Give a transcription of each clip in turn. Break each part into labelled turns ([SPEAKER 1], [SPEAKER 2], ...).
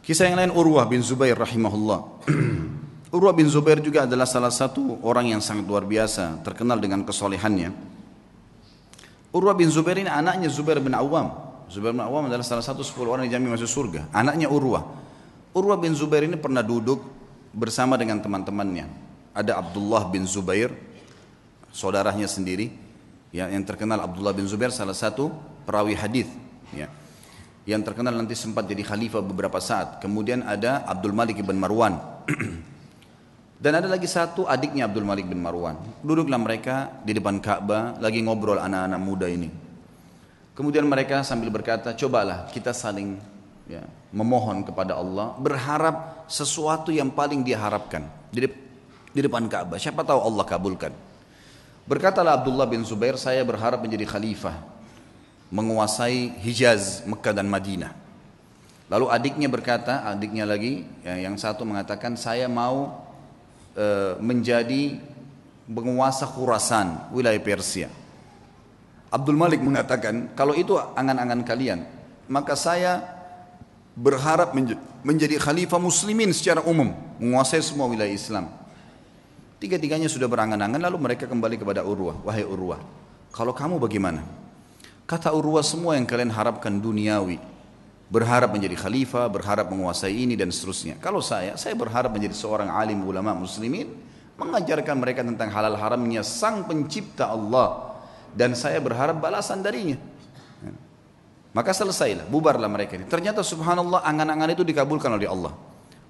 [SPEAKER 1] Kisah yang lain Urwah bin Zubair rahimahullah. Urwah bin Zubair juga adalah salah satu orang yang sangat luar biasa, terkenal dengan kesolehannya. Urwah bin Zubair ini anaknya Zubair bin Awam. Zubair bin Awam adalah salah satu 10 orang yang dijamin masuk surga. Anaknya Urwah. Urwah bin Zubair ini pernah duduk bersama dengan teman-temannya. Ada Abdullah bin Zubair, saudaranya sendiri, ya, yang terkenal. Abdullah bin Zubair salah satu perawi hadis, ya, yang terkenal nanti sempat jadi khalifah beberapa saat. Kemudian ada Abdul Malik bin Marwan. Dan ada lagi satu adiknya Abdul Malik bin Marwan. Duduklah mereka di depan Ka'bah lagi ngobrol anak-anak muda ini. Kemudian mereka sambil berkata, cobalah kita saling, ya, memohon kepada Allah, berharap sesuatu yang paling dia harapkan di depan Ka'bah. Siapa tahu Allah kabulkan. Berkatalah Abdullah bin Zubair, saya berharap menjadi khalifah, menguasai Hijaz, Mekah dan Madinah. Lalu adiknya berkata, adiknya lagi, ya, yang satu mengatakan, saya mau menjadi penguasa Khurasan, wilayah Persia. Abdul Malik mengatakan, kalau itu angan-angan kalian, maka saya berharap menjadi khalifah muslimin secara umum, menguasai semua wilayah Islam. Tiga-tiganya sudah berangan-angan, lalu mereka kembali kepada Urwah. Wahai Urwah, kalau kamu bagaimana? Kata Urwah, semua yang kalian harapkan duniawi, berharap menjadi khalifah, berharap menguasai ini dan seterusnya. Kalau saya berharap menjadi seorang alim ulama muslimin, mengajarkan mereka tentang halal haramnya sang pencipta Allah, dan saya berharap balasan darinya. Maka selesailah, bubarlah mereka ini. Ternyata subhanallah, angan-angan itu dikabulkan oleh Allah.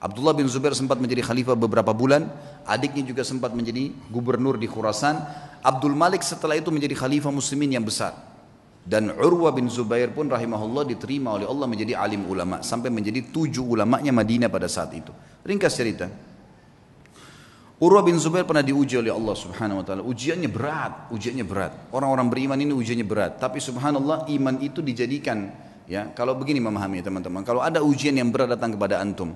[SPEAKER 1] Abdullah bin Zubair sempat menjadi khalifah beberapa bulan, adiknya juga sempat menjadi gubernur di Khurasan. Abdul Malik setelah itu menjadi khalifah muslimin yang besar. Dan Urwah bin Zubair pun rahimahullah diterima oleh Allah menjadi alim ulama, sampai menjadi 7 ulamanya Madinah pada saat itu. Ringkas cerita, Urwah bin Zubair pernah diuji oleh Allah subhanahu wa ta'ala. Ujiannya berat. Orang-orang beriman ini ujiannya berat. Tapi subhanallah, iman itu dijadikan, ya, kalau begini memahami teman-teman, kalau ada ujian yang berat datang kepada antum,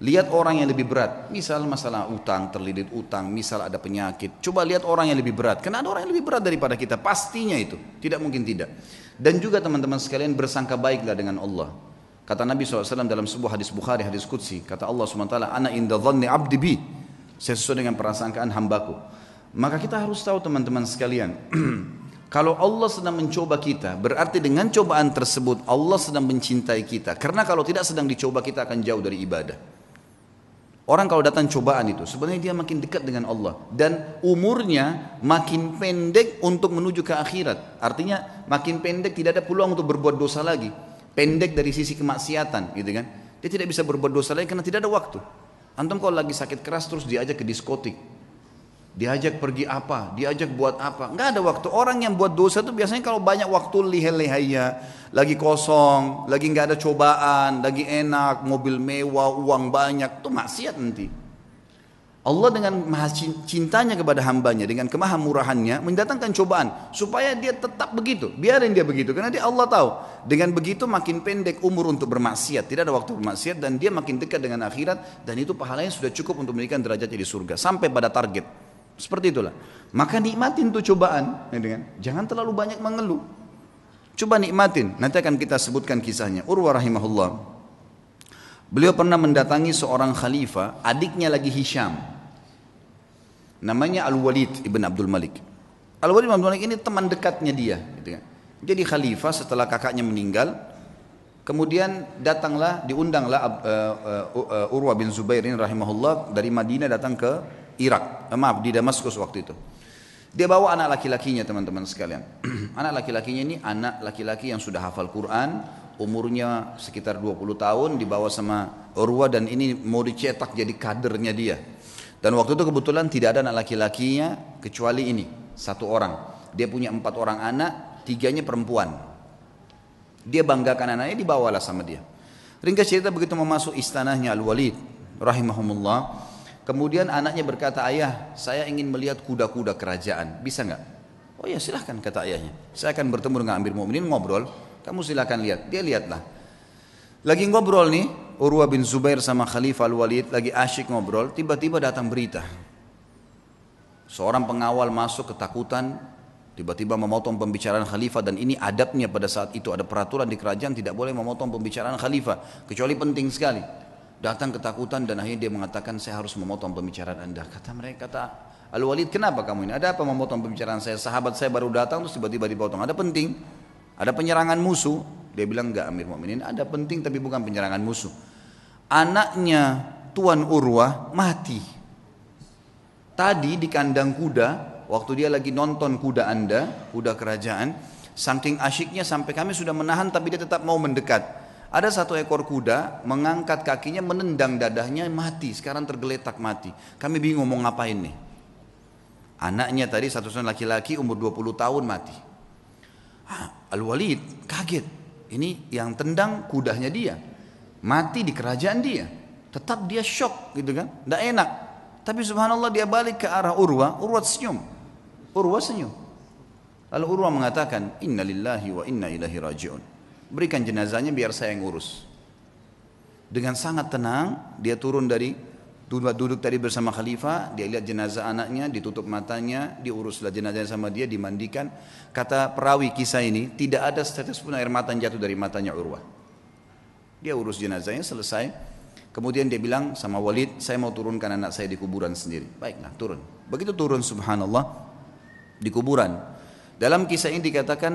[SPEAKER 1] lihat orang yang lebih berat, misal masalah utang, terlilit utang, misal ada penyakit, coba lihat orang yang lebih berat, karena ada orang yang lebih berat daripada kita, pastinya itu, tidak mungkin tidak. Dan juga teman-teman sekalian, bersangka baiklah dengan Allah. Kata Nabi SAW dalam sebuah hadis Bukhari, hadis Qudsi, kata Allah SWT, ana inda dhanni abdi bi, saya sesuai dengan prasangkaan hambaku. Maka kita harus tahu teman-teman sekalian, kalau Allah sedang mencoba kita, berarti dengan cobaan tersebut Allah sedang mencintai kita, karena kalau tidak sedang dicoba kita akan jauh dari ibadah. Orang kalau datang cobaan itu sebenarnya dia makin dekat dengan Allah, dan umurnya makin pendek untuk menuju ke akhirat. Artinya makin pendek, tidak ada peluang untuk berbuat dosa lagi. Pendek dari sisi kemaksiatan, gitu kan? Dia tidak bisa berbuat dosa lagi karena tidak ada waktu. Antum kalau lagi sakit keras terus diajak ke diskotik, diajak pergi apa, diajak buat apa, nggak ada waktu. Orang yang buat dosa itu biasanya kalau banyak waktu lihai-lihainya, lagi kosong, lagi nggak ada cobaan, lagi enak, mobil mewah, uang banyak, itu maksiat nanti. Allah dengan maha cintanya kepada hambanya, dengan kemahamurahannya mendatangkan cobaan supaya dia tetap begitu, biarin dia begitu, karena dia Allah tahu dengan begitu makin pendek umur untuk bermaksiat, tidak ada waktu bermaksiat, dan dia makin dekat dengan akhirat, dan itu pahalanya sudah cukup untuk memberikan derajatnya di surga sampai pada target. Seperti itulah. Maka nikmatin tuh cobaan, jangan terlalu banyak mengeluh. Coba nikmatin. Nanti akan kita sebutkan kisahnya. Urwah rahimahullah, beliau pernah mendatangi seorang khalifah, adiknya lagi Hisham, namanya Al-Walid ibn Abdul Malik. Al-Walid ibn Abdul Malik ini teman dekatnya dia, Jadi khalifah setelah kakaknya meninggal. Kemudian diundanglah Urwah bin Zubair ini rahimahullah dari Madinah datang ke Irak, di Damaskus waktu itu. Dia bawa anak laki-lakinya teman-teman sekalian. Anak laki-lakinya ini anak laki-laki yang sudah hafal Quran, umurnya sekitar 20 tahun, dibawa sama Urwah, dan ini mau dicetak jadi kadernya dia. Dan waktu itu kebetulan tidak ada anak laki-lakinya kecuali ini, satu orang. Dia punya 4 orang anak, 3-nya perempuan. Dia banggakan anaknya, dibawalah sama dia. Ringkas cerita, begitu memasuk istanahnya Al-Walid rahimahumullah, kemudian anaknya berkata, ayah, saya ingin melihat kuda-kuda kerajaan, bisa nggak? Oh ya silahkan, kata ayahnya. Saya akan bertemu dengan Amir Mu'minin, ngobrol, kamu silahkan lihat. Dia lihatlah. Lagi ngobrol nih, Urwah bin Zubair sama Khalifah Al-Walid lagi asyik ngobrol, tiba-tiba datang berita. Seorang pengawal masuk ketakutan, Tiba-tiba memotong pembicaraan khalifah, dan ini adabnya pada saat itu. Ada peraturan di kerajaan tidak boleh memotong pembicaraan khalifah, kecuali penting sekali. Datang ketakutan dan akhirnya dia mengatakan, saya harus memotong pembicaraan anda. Kata mereka, kata Al-Walid, kenapa kamu ini? Ada apa memotong pembicaraan saya? Sahabat saya baru datang terus tiba-tiba dipotong. Ada penting? Ada penyerangan musuh? Dia bilang, enggak Amir Mu'minin, ada penting tapi bukan penyerangan musuh. Anaknya Tuan Urwah mati tadi di kandang kuda, waktu dia lagi nonton kuda anda, kuda kerajaan. Saking asyiknya sampai kami sudah menahan, tapi dia tetap mau mendekat. Ada satu ekor kuda mengangkat kakinya, menendang dadahnya, mati. Sekarang tergeletak mati. Kami bingung mau ngapain nih. Anaknya tadi satu-satunya laki-laki umur 20 tahun mati. Al-Walid kaget. Ini yang tendang kudanya dia, mati di kerajaan dia. Tetap dia shock gitu kan, tidak enak. Tapi subhanallah dia balik ke arah Urwah, Urwah senyum. Urwah senyum. Lalu Urwah mengatakan, Inna lillahi wa inna ilahi raji'un. Berikan jenazahnya biar saya yang urus. Dengan sangat tenang dia turun dari duduk tadi bersama khalifah. Dia lihat jenazah anaknya, ditutup matanya, diuruslah jenazahnya sama dia, dimandikan. Kata perawi kisah ini, tidak ada setetes pun air mata yang jatuh dari matanya Urwah. Dia urus jenazahnya selesai. Kemudian dia bilang sama Walid, saya mau turunkan anak saya di kuburan sendiri. Baiklah, turun. Begitu turun subhanallah di kuburan. Dalam kisah ini dikatakan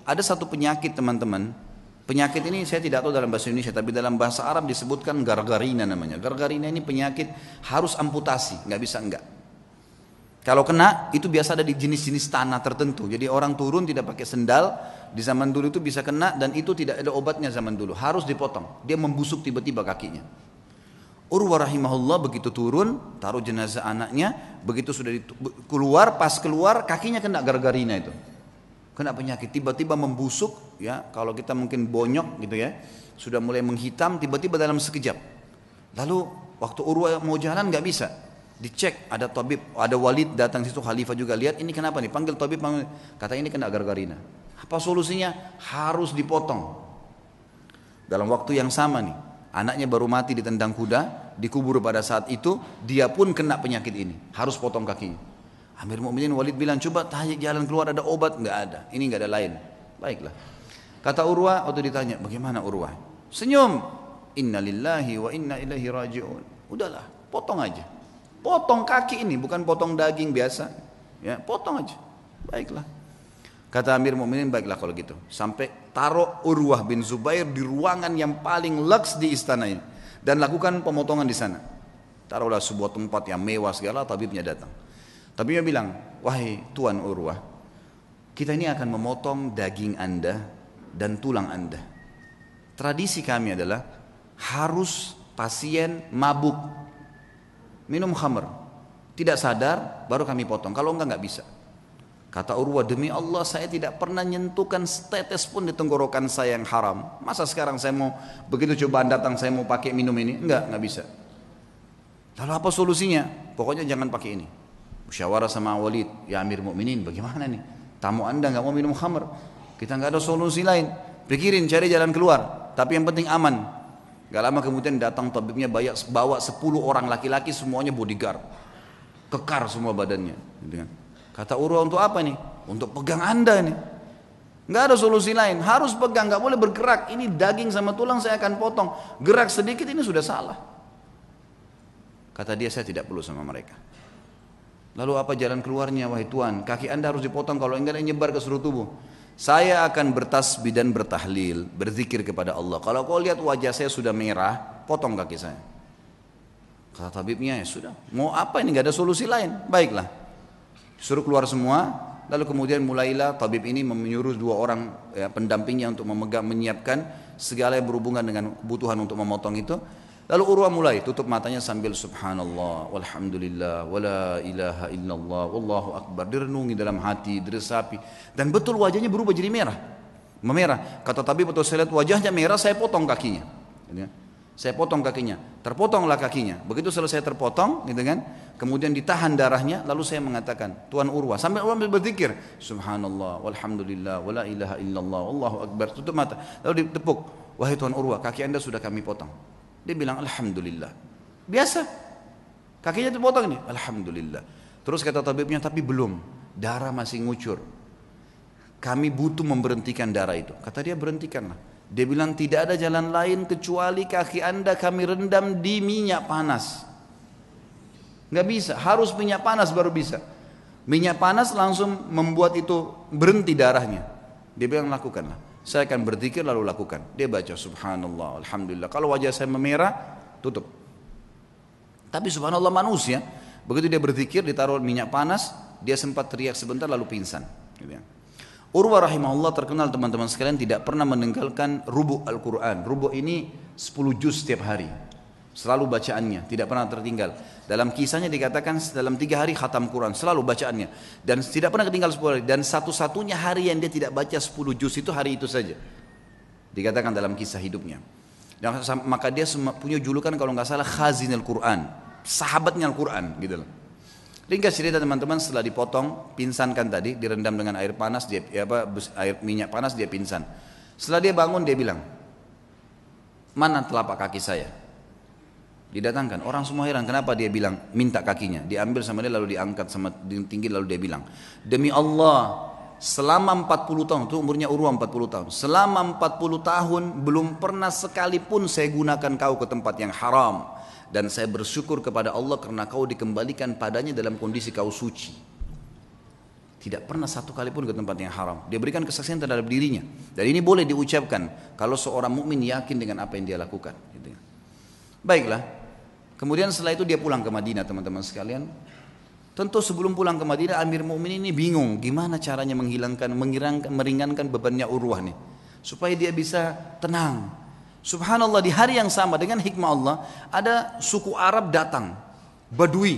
[SPEAKER 1] ada satu penyakit teman-teman. Penyakit ini saya tidak tahu dalam bahasa Indonesia, tapi dalam bahasa Arab disebutkan gargarina namanya. Gargarina ini penyakit harus amputasi, nggak bisa enggak. Kalau kena itu biasa ada di jenis-jenis tanah tertentu. Jadi orang turun tidak pakai sendal. Di zaman dulu itu bisa kena, dan itu tidak ada obatnya zaman dulu. Harus dipotong. Dia membusuk tiba-tiba kakinya. Urwah rahimahullah begitu turun, taruh jenazah anaknya, begitu sudah keluar, pas keluar kakinya kena gargarina itu. Kena penyakit, tiba-tiba membusuk, ya kalau kita mungkin bonyok gitu ya, sudah mulai menghitam tiba-tiba dalam sekejap. Lalu waktu Urwah mau jalan nggak bisa, dicek ada tabib, ada Walid datang situ, khalifah juga lihat, ini kenapa nih, panggil tabib, kata ini kena gargarina. Apa solusinya? Harus dipotong. Dalam waktu yang sama nih, anaknya baru mati ditendang kuda, dikubur pada saat itu, dia pun kena penyakit ini, harus potong kakinya. Amir Mu'minin Walid bilang, coba tanya jalan keluar, ada obat? Nggak ada, ini nggak ada lain. Baiklah. Kata Urwah waktu ditanya, bagaimana Urwah? Senyum. Inna lillahi wa inna ilaihi raji'un. Udahlah, potong aja. Potong kaki ini, bukan potong daging biasa. Ya, potong aja. Baiklah. Kata Amir Mu'minin, baiklah kalau gitu. Sampai taruh Urwah bin Zubair di ruangan yang paling leks di istana ini, dan lakukan pemotongan di sana. Taruhlah sebuah tempat yang mewah segala, tabibnya datang. Tabibnya bilang, wahai Tuan Urwah, kita ini akan memotong daging anda dan tulang anda. Tradisi kami adalah harus pasien mabuk, minum khamr, tidak sadar, baru kami potong. Kalau enggak bisa. Kata Urwah, demi Allah saya tidak pernah nyentuhkan setetes pun di tenggorokan saya yang haram. Masa sekarang saya mau, begitu cobaan datang saya mau pakai minum ini? Enggak bisa. Lalu apa solusinya? Pokoknya jangan pakai ini. Musyawarah sama Walid, ya Amir Mu'minin, bagaimana nih? Tamu anda nggak mau minum khamr, kita nggak ada solusi lain. Pikirin, cari jalan keluar. Tapi yang penting aman. Gak lama kemudian datang tabibnya, bawa 10 orang laki-laki, semuanya bodyguard, kekar semua badannya. Kata Urwah, untuk apa nih? Untuk pegang anda nih. Nggak ada solusi lain, harus pegang, nggak boleh bergerak. Ini daging sama tulang saya akan potong. Gerak sedikit ini sudah salah. Kata dia, saya tidak perlu sama mereka. Lalu apa jalan keluarnya, wahai Tuan? Kaki anda harus dipotong, kalau enggak nyebar ke seluruh tubuh. Saya akan bertasbih dan bertahlil, berzikir kepada Allah. Kalau kau lihat wajah saya sudah merah, potong kaki saya. Kata tabibnya, ya sudah, mau apa ini, nggak ada solusi lain. Baiklah, suruh keluar semua. Lalu kemudian mulailah tabib ini menyuruh 2 orang ya, pendampingnya untuk menyiapkan segala yang berhubungan dengan kebutuhan untuk memotong itu. Lalu Urwah mulai tutup matanya sambil subhanallah, walhamdulillah, wala ilaha illallah, wallahu akbar. Direnungi dalam hati, diresapi. Dan betul wajahnya berubah jadi merah. Memerah. Kata tabib, betul saya lihat wajahnya merah, saya potong kakinya. Saya potong kakinya. Terpotonglah kakinya. Begitu selesai terpotong, gitu kan? Kemudian ditahan darahnya, lalu saya mengatakan, Tuan Urwah, sampai Urwah berzikir, subhanallah, walhamdulillah, wala ilaha illallah, wallahu akbar. Tutup mata. Lalu ditepuk, wahai Tuan Urwah, kaki anda sudah kami potong. Dia bilang alhamdulillah. Biasa. Kakinya terpotong nih. Alhamdulillah. Terus kata tabibnya, tapi belum. Darah masih ngucur. kami butuh memberhentikan darah itu. Kata dia, berhentikanlah. Dia bilang, tidak ada jalan lain kecuali kaki anda kami rendam di minyak panas. Nggak bisa, harus minyak panas baru bisa. Minyak panas langsung membuat itu berhenti darahnya. Dia bilang, lakukanlah. Saya akan berzikir lalu lakukan. Dia baca subhanallah, alhamdulillah. Kalau wajah saya memerah, tutup. Tapi subhanallah manusia, begitu dia berzikir, ditaruh minyak panas, dia sempat teriak sebentar lalu pingsan. Urwah rahimahullah terkenal teman-teman sekalian tidak pernah meninggalkan rubu' Al-Quran. Rubu' ini 10 juz setiap hari. Selalu bacaannya, tidak pernah tertinggal. Dalam kisahnya dikatakan dalam 3 hari khatam Quran, selalu bacaannya. Dan tidak pernah ketinggal 10 hari. Dan satu-satunya hari yang dia tidak baca 10 juz itu hari itu saja. Dikatakan dalam kisah hidupnya. Dan maka dia punya julukan kalau nggak salah Khazinul Quran, sahabatnya Al-Quran gitu loh. Ringkas cerita teman-teman, setelah dipotong, pinsankan tadi, direndam dengan air panas, air minyak panas, dia pingsan. Setelah dia bangun, dia bilang, mana telapak kaki saya? Didatangkan, orang semua heran, kenapa dia bilang, minta kakinya. Diambil sama dia lalu diangkat sama tinggi, lalu dia bilang, demi Allah, selama 40 tahun, itu umurnya Urwah 40 tahun, selama 40 tahun belum pernah sekalipun saya gunakan kau ke tempat yang haram. Dan saya bersyukur kepada Allah karena kau dikembalikan padanya dalam kondisi kau suci. Tidak pernah satu kali pun ke tempat yang haram. Dia berikan kesaksian terhadap dirinya. Dan ini boleh diucapkan kalau seorang mukmin yakin dengan apa yang dia lakukan. Baiklah. Kemudian setelah itu dia pulang ke Madinah teman-teman sekalian. Tentu sebelum pulang ke Madinah Amir Mukminin ini bingung gimana caranya meringankan bebannya Urwah nih. Supaya dia bisa tenang. Subhanallah, di hari yang sama dengan hikmah Allah, ada suku Arab datang, Badui.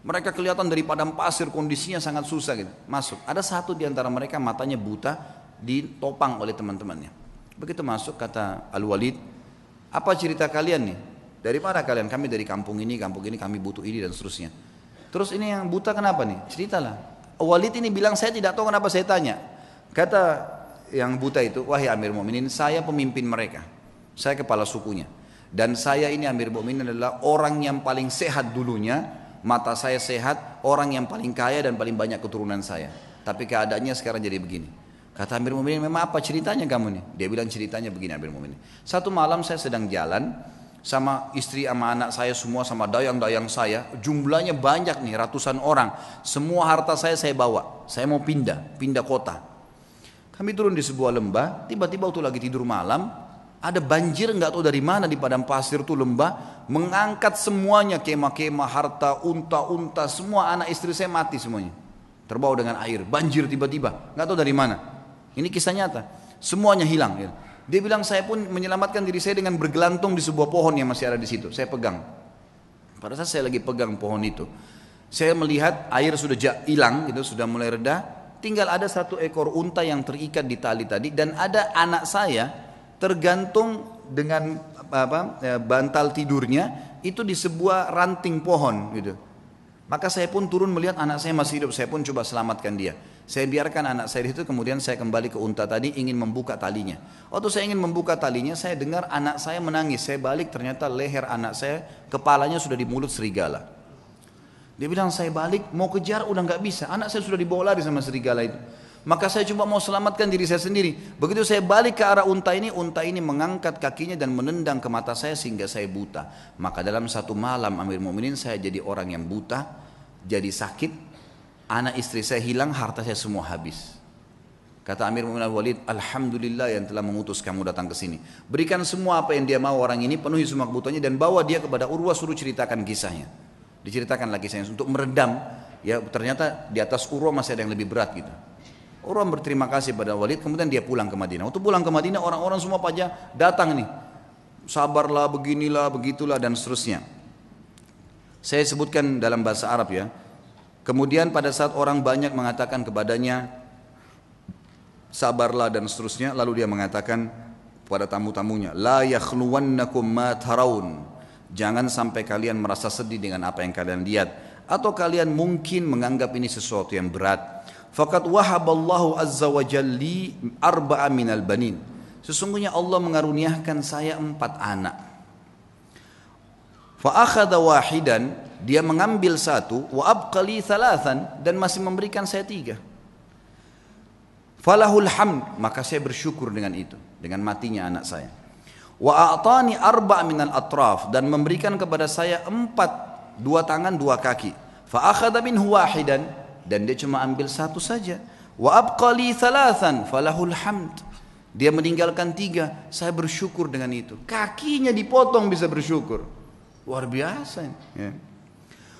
[SPEAKER 1] Mereka kelihatan dari padang pasir, kondisinya sangat susah gitu. Masuk, ada satu di antara mereka matanya buta, ditopang oleh teman-temannya. Begitu masuk kata Al-Walid, apa cerita kalian nih? Dari mana kalian? Kami dari kampung ini, kami butuh ini dan seterusnya. Terus ini yang buta kenapa nih? Ceritalah. Walid ini bilang, saya tidak tahu kenapa saya tanya. Kata yang buta itu, wahai Amir Mu'minin, saya pemimpin mereka. Saya kepala sukunya. Dan saya ini Amir Mu'minin adalah orang yang paling sehat dulunya. Mata saya sehat, orang yang paling kaya dan paling banyak keturunan saya. Tapi keadaannya sekarang jadi begini. Kata Amir Mu'minin, memang apa ceritanya kamu nih? Dia bilang ceritanya begini Amir Mu'minin. Satu malam saya sedang jalan sama istri sama anak saya semua sama dayang-dayang saya. Jumlahnya banyak nih, ratusan orang. Semua harta saya bawa. Saya mau pindah kota. Kami turun di sebuah lembah, tiba-tiba waktu lagi tidur malam, ada banjir nggak tahu dari mana di padang pasir tuh lembah mengangkat semuanya, kemah-kemah, harta, unta-unta, semua anak istri saya mati semuanya, terbawa dengan air, banjir tiba-tiba, nggak tahu dari mana. Ini kisah nyata, semuanya hilang. Dia bilang saya pun menyelamatkan diri saya dengan bergelantung di sebuah pohon yang masih ada di situ, saya pegang. Pada saat saya lagi pegang pohon itu, saya melihat air sudah hilang, gitu, sudah mulai reda, tinggal ada satu ekor unta yang terikat di tali tadi dan ada anak saya tergantung dengan bantal tidurnya itu di sebuah ranting pohon gitu. Maka saya pun turun melihat anak saya masih hidup, saya pun coba selamatkan dia. Saya biarkan anak saya itu, kemudian saya kembali ke unta tadi ingin membuka talinya. Waktu saya ingin membuka talinya, saya dengar anak saya menangis. Saya balik, ternyata leher anak saya, kepalanya sudah di mulut serigala. Dia bilang saya balik mau kejar udah nggak bisa, anak saya sudah dibawa lari sama serigala itu. Maka saya coba mau selamatkan diri saya sendiri. Begitu saya balik ke arah unta ini mengangkat kakinya dan menendang ke mata saya sehingga saya buta. Maka dalam satu malam Amir Mu'minin saya jadi orang yang buta, jadi sakit, anak istri saya hilang, harta saya semua habis. Kata Amir Mu'minin Al-Walid, alhamdulillah yang telah mengutus kamu datang ke sini. Berikan semua apa yang dia mau orang ini, penuhi semua kebutuhannya dan bawa dia kepada Urwah, suruh ceritakan kisahnya. Diceritakanlah kisahnya untuk meredam. Ya ternyata di atas Urwah masih ada yang lebih berat gitu. Urwah berterima kasih pada Walid, kemudian dia pulang ke Madinah. Waktu pulang ke Madinah orang-orang semua pada datang nih. Sabarlah, beginilah, begitulah dan seterusnya. Saya sebutkan dalam bahasa Arab ya. Kemudian pada saat orang banyak mengatakan kepadanya sabarlah dan seterusnya, lalu dia mengatakan kepada tamu-tamunya, la yakhluwannakum ma tarawun. Jangan sampai kalian merasa sedih dengan apa yang kalian lihat atau kalian mungkin menganggap ini sesuatu yang berat. Faqad wahaballahu azza wa jalli arba'a minal banin. Sesungguhnya Allah mengaruniakan saya 4 anak. Fa akhadha wahidan, dia mengambil 1, wa abqali 3 dan masih memberikan saya 3. falahul hamd, maka saya bersyukur dengan itu, dengan matinya anak saya. Wa a'tani arba' minal atraf, dan memberikan kepada saya 4, 2 tangan 2 kaki. Fa akhadha minhu wahidan, dan dia cuma ambil 1 saja. Wa abqali 3 falahul hamd, dia meninggalkan 3, saya bersyukur dengan itu. Kakinya dipotong bisa bersyukur, luar biasa ya.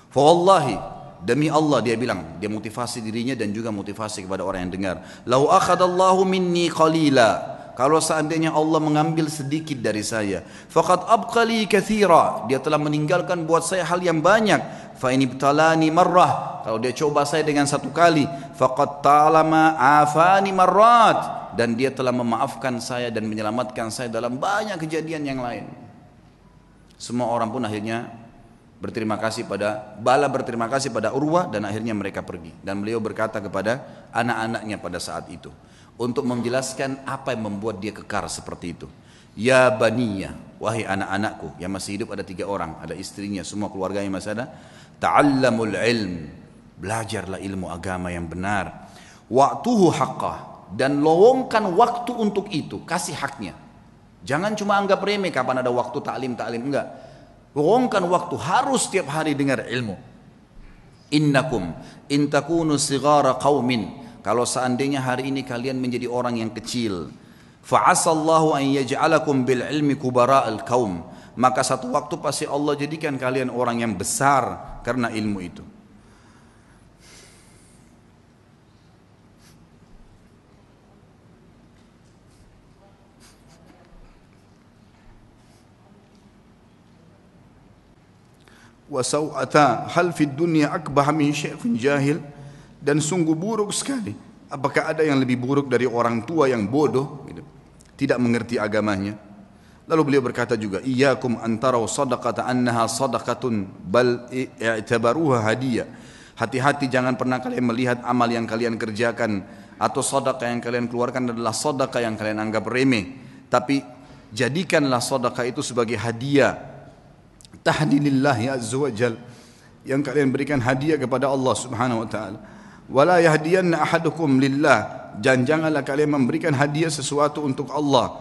[SPEAKER 1] Fa wallahi, demi Allah, dia bilang, dia motivasi dirinya dan juga motivasi kepada orang yang dengar. Lau akhadallahu minni qalila, kalau seandainya Allah mengambil sedikit dari saya, faqad abqali katsira, dia telah meninggalkan buat saya hal yang banyak. Fa in ibtalani marrah, kalau dia coba saya dengan 1 kali, faqad ta'lama afani marrat, dan dia telah memaafkan saya dan menyelamatkan saya dalam banyak kejadian yang lain. Semua orang pun akhirnya berterima kasih pada Urwah, dan akhirnya mereka pergi. Dan beliau berkata kepada anak-anaknya pada saat itu untuk menjelaskan apa yang membuat dia kekar seperti itu. Ya baniya, wahai anak-anakku, yang masih hidup ada 3 orang, ada istrinya, semua keluarganya masih ada. Ta'allamul ilm, belajarlah ilmu agama yang benar. Wa'tuhu haqqah, dan lowongkan waktu untuk itu, kasih haknya. Jangan cuma anggap remeh kapan ada waktu taklim, enggak. Lowongkan waktu, harus setiap hari dengar ilmu. Innakum in takunu sighara qaumin, kalau seandainya hari ini kalian menjadi orang yang kecil, fa'asallahu an yaj'alakum bil ilmi kubara'al qaum, maka satu waktu pasti Allah jadikan kalian orang yang besar karena ilmu itu. Wa saw'ata hal fid dunya akbah min syaikhun jahil, dan sungguh buruk sekali, apakah ada yang lebih buruk dari orang tua yang bodoh gitu, tidak mengerti agamanya. Lalu beliau berkata juga, iyyakum antaraw sadaqata annaha sadaqatun bal i'tabaruha hadiyah, hati-hati jangan pernah kalian melihat amal yang kalian kerjakan atau sedekah yang kalian keluarkan adalah sedekah yang kalian anggap remeh, tapi jadikanlah sedekah itu sebagai hadiah tahdilillahi azza wa jal, yang kalian berikan hadiah kepada Allah subhanahu wa ta'ala. Wala yahdiyanna ahadukum lillah, dan janganlah kalian memberikan hadiah sesuatu untuk Allah.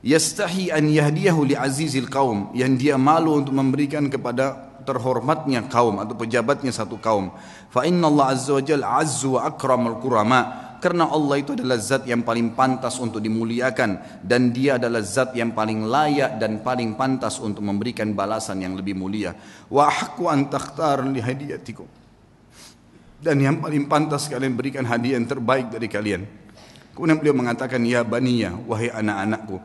[SPEAKER 1] Yastahi an yahdiyahu li azizil qaum, yang dia malu untuk memberikan kepada terhormatnya kaum atau pejabatnya satu kaum. Fa inna Allah azza wa jal azzu wa akramul kurama, karena Allah itu adalah zat yang paling pantas untuk dimuliakan, dan dia adalah zat yang paling layak dan paling pantas untuk memberikan balasan yang lebih mulia. Wa haqqu an takhtar li hadiyatikum, dan yang paling pantas kalian berikan hadiah yang terbaik dari kalian. Kemudian beliau mengatakan, ya baniya, wahai anak-anakku,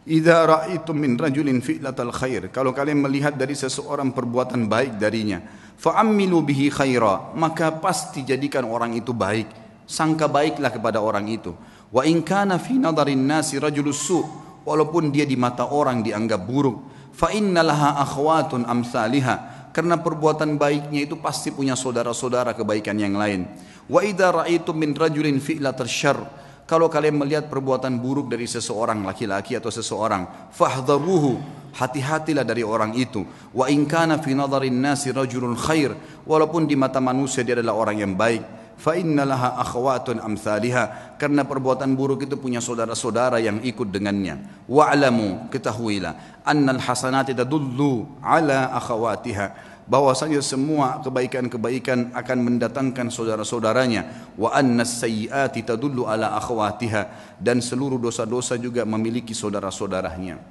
[SPEAKER 1] idza ra'aitum min rajulin fi'latal khair, kalau kalian melihat dari seseorang perbuatan baik darinya, fa'ammilu bihi khaira, maka pasti jadikan orang itu baik, sangka baiklah kepada orang itu. Wa in kana fi nadarin nasi rajulus su', walaupun dia di mata orang dianggap buruk, fa innalaha akhwatun amsalihah, karena perbuatan baiknya itu pasti punya saudara-saudara kebaikan yang lain. Wa idza ra'aitum min rajulin fi'latal syarr, kalau kalian melihat perbuatan buruk dari seseorang laki-laki atau seseorang, fahdharuhu, hati-hatilah dari orang itu. Wa in kana fi nadharin nasi rajulun khair, walaupun di mata manusia dia adalah orang yang baik. Fa innalaha akhwatun amsalihah, karena perbuatan buruk itu punya saudara-saudara yang ikut dengannya. Wa'lamu, ketahuilah, annal hasanati tadullu ala akhawatiha, bahwasanya semua kebaikan-kebaikan akan mendatangkan saudara-saudaranya. Wa annas sayyiati tadullu ala akhawatiha, dan seluruh dosa-dosa juga memiliki saudara-saudaranya.